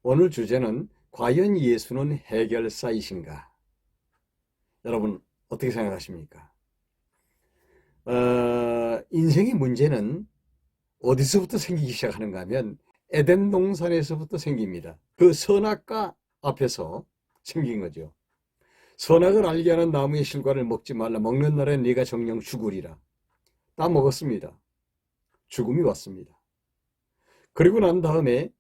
오늘 주제는 과연 예수는 해결사이신가? 여러분 어떻게 생각하십니까? 인생의 문제는 어디서부터 생기기 시작하는가 하면 에덴 동산에서부터 생깁니다. 그 선악과 앞에서 생긴 거죠. 선악을 알게 하는 나무의 실과를 먹지 말라. 먹는 날에 네가 정령 죽으리라. 다 먹었습니다. 죽음이 왔습니다. 그리고 난 다음에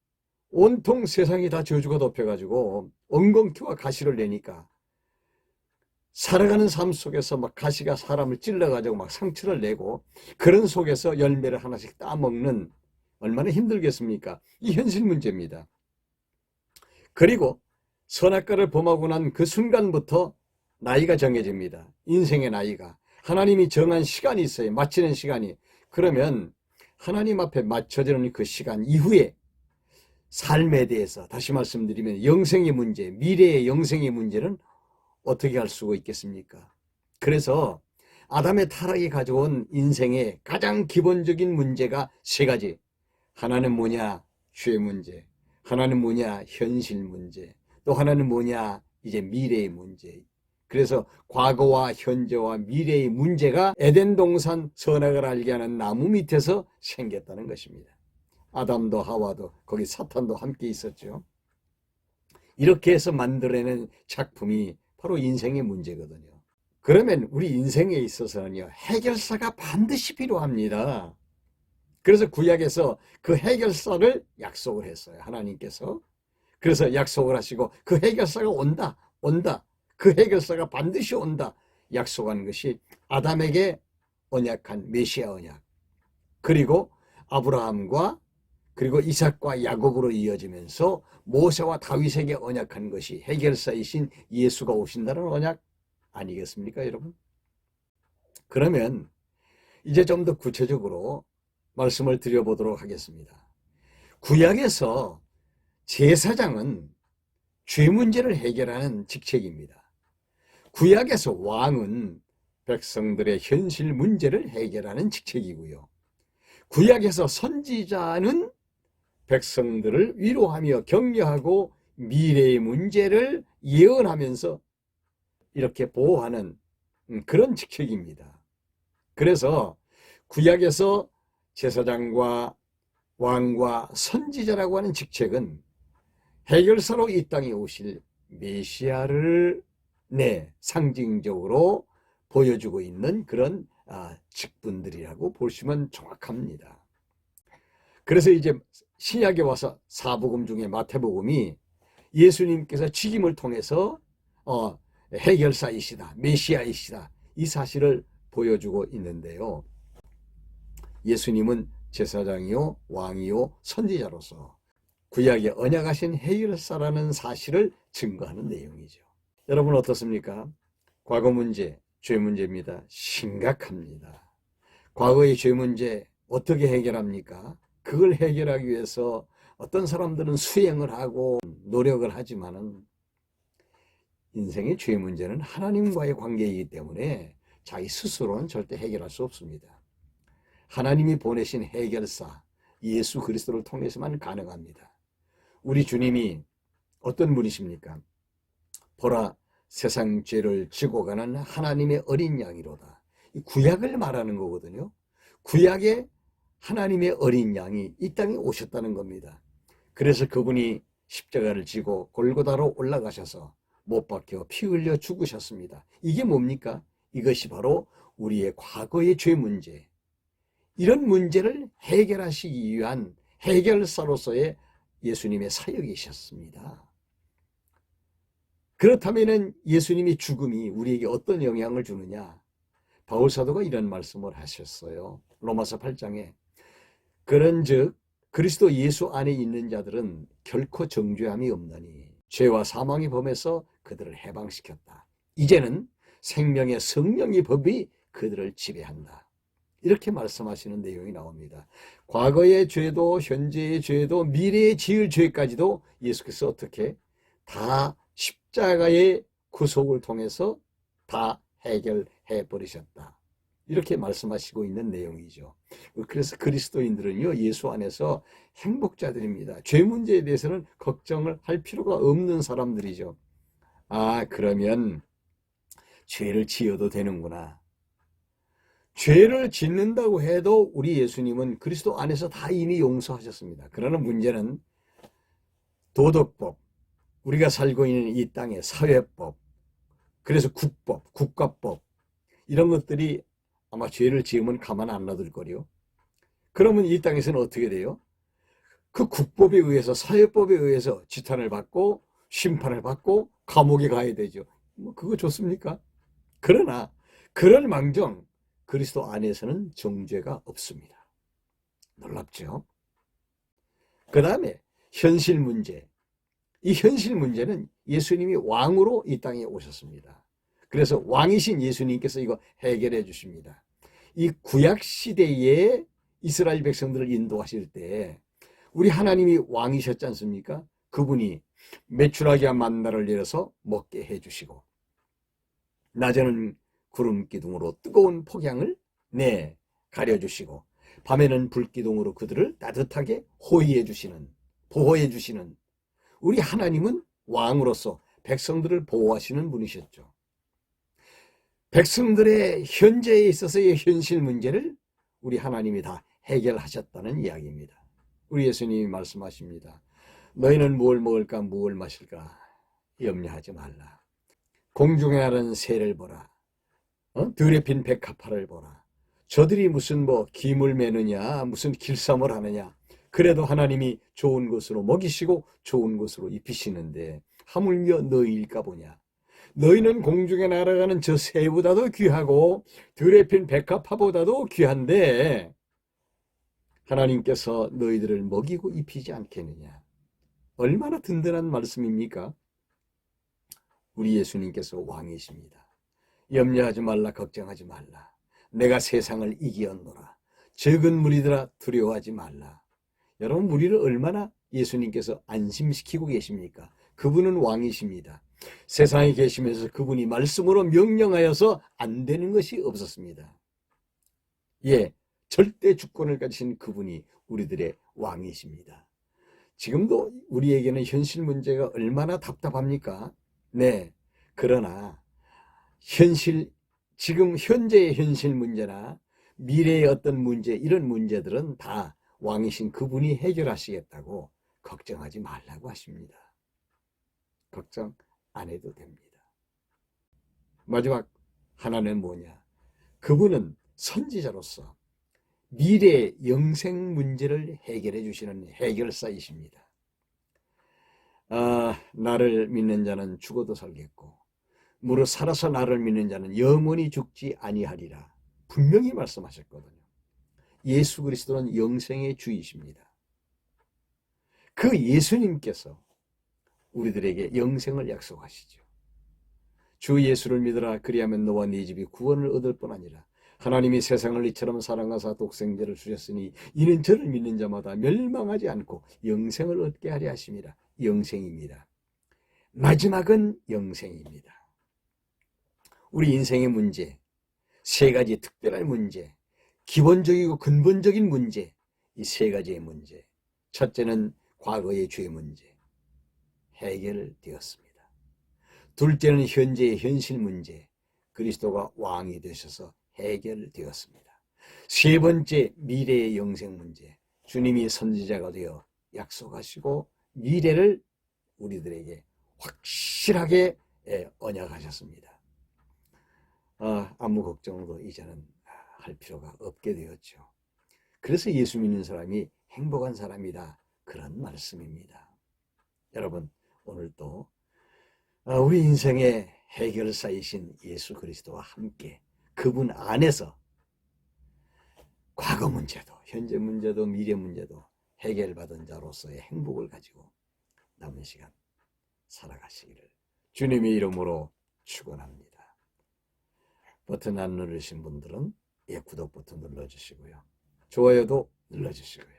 온통 세상이 다 저주가 덮여가지고 엉겅퀴와 가시를 내니까 살아가는 삶 속에서 막 가시가 사람을 찔러가지고 막 상처를 내고 그런 속에서 열매를 하나씩 따먹는, 얼마나 힘들겠습니까? 이 현실 문제입니다. 그리고 선악과를 범하고 난 그 순간부터 나이가 정해집니다. 인생의 나이가. 하나님이 정한 시간이 있어요. 마치는 시간이. 그러면 하나님 앞에 맞춰지는 그 시간 이후에 삶에 대해서, 다시 말씀드리면 영생의 문제, 미래의 영생의 문제는 어떻게 할 수가 있겠습니까? 그래서 아담의 타락이 가져온 인생의 가장 기본적인 문제가 세 가지. 하나는 뭐냐? 죄 문제. 하나는 뭐냐? 현실 문제. 또 하나는 뭐냐? 이제 미래의 문제. 그래서 과거와 현재와 미래의 문제가 에덴 동산 선악을 알게 하는 나무 밑에서 생겼다는 것입니다. 아담도 하와도 거기 사탄도 함께 있었죠. 이렇게 해서 만들어낸 작품이 바로 인생의 문제거든요. 그러면 우리 인생에 있어서는요, 해결사가 반드시 필요합니다. 그래서 구약에서 그 해결사를 약속을 했어요. 하나님께서. 그래서 약속을 하시고 그 해결사가 온다. 그 해결사가 반드시 온다. 약속한 것이 아담에게 언약한 메시아 언약. 그리고 아브라함과 그리고 이삭과 야곱으로 이어지면서 모세와 다윗에게 언약한 것이 해결사이신 예수가 오신다는 언약 아니겠습니까, 여러분? 그러면 이제 좀 더 구체적으로 말씀을 드려보도록 하겠습니다. 구약에서 제사장은 죄 문제를 해결하는 직책입니다. 구약에서 왕은 백성들의 현실 문제를 해결하는 직책이고요. 구약에서 선지자는 백성들을 위로하며 격려하고 미래의 문제를 예언하면서 이렇게 보호하는 그런 직책입니다. 그래서 구약에서 제사장과 왕과 선지자라고 하는 직책은 해결사로 이 땅에 오실 메시아를 상징적으로 보여주고 있는 그런 직분들이라고 보시면 정확합니다. 그래서 이제 신약에 와서 사복음 중에 마태복음이 예수님께서 죽임을 통해서 해결사이시다, 메시아이시다, 이 사실을 보여주고 있는데요. 예수님은 제사장이요, 왕이요, 선지자로서 구약에 언약하신 해결사라는 사실을 증거하는 내용이죠. 여러분 어떻습니까? 과거 문제, 죄 문제입니다. 심각합니다. 과거의 죄 문제 어떻게 해결합니까? 그걸 해결하기 위해서 어떤 사람들은 수행을 하고 노력을 하지만은 인생의 죄 문제는 하나님과의 관계이기 때문에 자기 스스로는 절대 해결할 수 없습니다. 하나님이 보내신 해결사 예수 그리스도를 통해서만 가능합니다. 우리 주님이 어떤 분이십니까? 보라, 세상 죄를 지고 가는 하나님의 어린 양이로다. 구약을 말하는 거거든요. 구약의 하나님의 어린 양이 이 땅에 오셨다는 겁니다. 그래서 그분이 십자가를 지고 골고다로 올라가셔서 못 박혀 피 흘려 죽으셨습니다. 이게 뭡니까? 이것이 바로 우리의 과거의 죄 문제, 이런 문제를 해결하시기 위한 해결사로서의 예수님의 사역이셨습니다. 그렇다면 예수님의 죽음이 우리에게 어떤 영향을 주느냐? 바울 사도가 이런 말씀을 하셨어요. 로마서 8장에 그런즉 그리스도 예수 안에 있는 자들은 결코 정죄함이 없나니 죄와 사망의 범에서 그들을 해방시켰다. 이제는 생명의 성령의 법이 그들을 지배한다. 이렇게 말씀하시는 내용이 나옵니다. 과거의 죄도 현재의 죄도 미래에 지을 죄까지도 예수께서 어떻게 다 십자가의 구속을 통해서 다 해결해 버리셨다. 이렇게 말씀하시고 있는 내용이죠. 그래서 그리스도인들은요, 예수 안에서 행복자들입니다. 죄 문제에 대해서는 걱정을 할 필요가 없는 사람들이죠. 아, 그러면 죄를 지어도 되는구나. 죄를 짓는다고 해도 우리 예수님은 그리스도 안에서 다 이미 용서하셨습니다. 그러나 문제는 도덕법, 우리가 살고 있는 이 땅의 사회법, 그래서 국법, 국가법, 이런 것들이 아마 죄를 지으면 가만 안 놔둘 거요. 그러면 이 땅에서는 어떻게 돼요? 그 국법에 의해서, 사회법에 의해서 지탄을 받고 심판을 받고 감옥에 가야 되죠. 뭐 그거 좋습니까? 그러나 그럴 망정 그리스도 안에서는 정죄가 없습니다. 놀랍죠? 그 다음에 현실 문제. 이 현실 문제는 예수님이 왕으로 이 땅에 오셨습니다. 그래서 왕이신 예수님께서 이거 해결해 주십니다. 이 구약 시대에 이스라엘 백성들을 인도하실 때 우리 하나님이 왕이셨지 않습니까? 그분이 메추라기와 만나를 내려서 먹게 해주시고 낮에는 구름 기둥으로 뜨거운 폭양을 가려주시고 밤에는 불기둥으로 그들을 따뜻하게 호위해 주시는, 보호해 주시는 우리 하나님은 왕으로서 백성들을 보호하시는 분이셨죠. 백성들의 현재에 있어서의 현실 문제를 우리 하나님이 다 해결하셨다는 이야기입니다. 우리 예수님이 말씀하십니다. 너희는 무엇을 먹을까 무엇을 마실까 염려하지 말라. 공중에 나는 새를 보라. 들에 핀 백합화를 보라. 저들이 무슨 기물 매느냐 무슨 길쌈을 하느냐. 그래도 하나님이 좋은 것으로 먹이시고 좋은 것으로 입히시는데 하물며 너희일까 보냐. 너희는 공중에 날아가는 저 새보다도 귀하고 들에 핀 백합화보다도 귀한데 하나님께서 너희들을 먹이고 입히지 않겠느냐. 얼마나 든든한 말씀입니까? 우리 예수님께서 왕이십니다. 염려하지 말라 걱정하지 말라. 내가 세상을 이기었노라. 적은 무리들아 두려워하지 말라. 여러분 우리를 얼마나 예수님께서 안심시키고 계십니까? 그분은 왕이십니다. 세상에 계시면서 그분이 말씀으로 명령하여서 안 되는 것이 없었습니다. 예, 절대 주권을 가지신 그분이 우리들의 왕이십니다. 지금도 우리에게는 현실 문제가 얼마나 답답합니까? 네, 그러나 지금 현재의 현실 문제나 미래의 어떤 문제, 이런 문제들은 다 왕이신 그분이 해결하시겠다고 걱정하지 말라고 하십니다. 걱정 안 해도 됩니다. 마지막 하나는 뭐냐? 그분은 선지자로서 미래의 영생 문제를 해결해 주시는 해결사이십니다. 나를 믿는 자는 죽어도 살겠고 무릇 살아서 나를 믿는 자는 영원히 죽지 아니하리라. 분명히 말씀하셨거든요. 예수 그리스도는 영생의 주이십니다. 그 예수님께서 우리들에게 영생을 약속하시죠. 주 예수를 믿으라. 그리하면 너와 네 집이 구원을 얻을 뿐 아니라 하나님이 세상을 이처럼 사랑하사 독생자를 주셨으니 이는 저를 믿는 자마다 멸망하지 않고 영생을 얻게 하려 하심이라. 영생입니다. 마지막은 영생입니다. 우리 인생의 문제, 세 가지 특별한 문제, 기본적이고 근본적인 문제, 이 세 가지의 문제. 첫째는 과거의 죄 문제, 해결되었습니다. 둘째는 현재의 현실 문제, 그리스도가 왕이 되셔서 해결되었습니다. 세 번째, 미래의 영생 문제, 주님이 선지자가 되어 약속하시고 미래를 우리들에게 확실하게 언약하셨습니다. 아무 걱정도 이제는 할 필요가 없게 되었죠. 그래서 예수 믿는 사람이 행복한 사람이다, 그런 말씀입니다. 여러분 오늘도 우리 인생의 해결사이신 예수 그리스도와 함께 그분 안에서 과거 문제도 현재 문제도 미래 문제도 해결받은 자로서의 행복을 가지고 남은 시간 살아가시기를 주님의 이름으로 축원합니다. 버튼 안 누르신 분들은 구독 버튼 눌러주시고요. 좋아요도 눌러주시고요.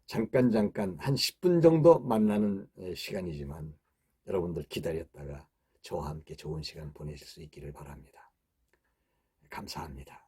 잠깐 한 10분 정도 만나는 시간이지만 여러분들 기다렸다가 저와 함께 좋은 시간 보내실 수 있기를 바랍니다. 감사합니다.